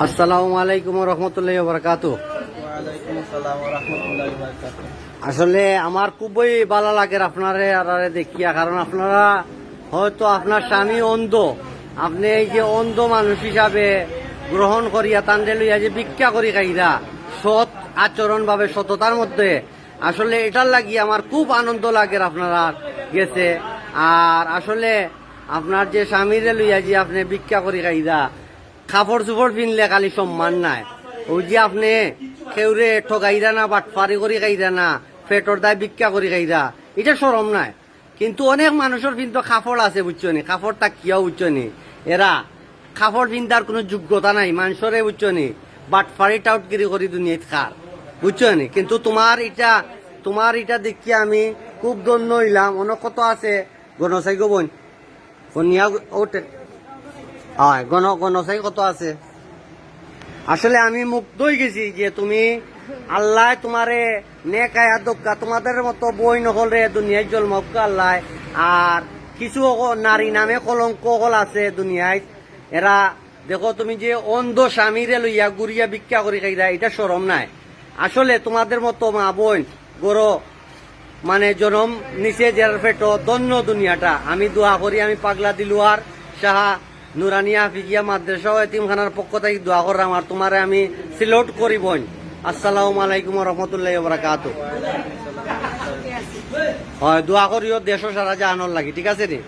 আসসালামু আলাইকুম রহমতুল্লাহ বারাকাতু। ওয়ালাইকুম আসসালাম ওয়া রাহমাতুল্লাহি ওয়া বারাকাতুহু। আসলে আমার খুবই ভালো লাগে আপনারে আরে দেখিয়া, কারণ আপনারা হয়তো আপনার স্বামী অন্ধ, আপনি এই যে অন্ধ মানুষ হিসাবে গ্রহণ করিয়া তান্ডে লইয়া যে ভিক্ষা করি খাইরা সৎ আচরণ ভাবে সততার মধ্যে, আসলে এটার লাগি আমার খুব আনন্দ লাগে আপনারা গেছে। আর আসলে আপনার যে স্বামীরে লইয়া যে আপনি ভিক্ষা করি খাইরা, কাপড় চোপড় পিনলে খালি সম্মান নাই, ওই যে আপনি কেউরে ঠগাইরা না, বাটফারি করি খাইরা না, পেটর দায় ভিক্ষা করি খাইরা, এটা সরম নাই। কিন্তু অনেক মানুষের কিন্তু কাপড় আছে বুঝছনি, কাপড়টা কিয়া বুঝছনি, এরা কাপড় পিন্ধার কোনো যোগ্যতা নাই, মানুষরে বুঝছনি বাটফারি টাউটগিরি করি দুনিয়াত খার বুঝছনি। কিন্তু তোমার এটা দেখিয়া আমি খুব ধন্য হইলাম। অনেক কত আছে গণসাই গোবন গনিয়া ওটে হয় গণসাই কত আছে। আসলে আমি মুগ্ধ হয়ে গেছি যে তুমি আল্লাহ তোমারে নেকায়া দক্কা তোমাদের মতো বই নহল রে দুনিয়ায় জন্মক্কা আল্লাহ। আর কিছু নারী নামে কলঙ্ক হল আছে দুনিয়ায়, এরা দেখো তুমি যে অন্ধ স্বামীরে লইয়া গুড়িয়া ভিক্ষা করি খাইরা, এটা শরম নাই। আসলে তোমাদের মতো মা বোন গরো মানে জনম নিচে যার পেটো ধন্য দুনিয়াটা। আমি দোয়া করি, আমি পাগলা দিলুয়ার সাহা নুরানিয়া হাফিজিয়া মাদ্রাসা ও এতিমখানার পক্ষ থেকে দোয়া করলাম, আর তোমারে আমি সিলোট করি বোন। আসসালামু আলাইকুম রহমতুল্লাহ বারাকাতু। হয় দোয়া করিও দেশ সারা জাহানোর লাগি, ঠিক আছে রে।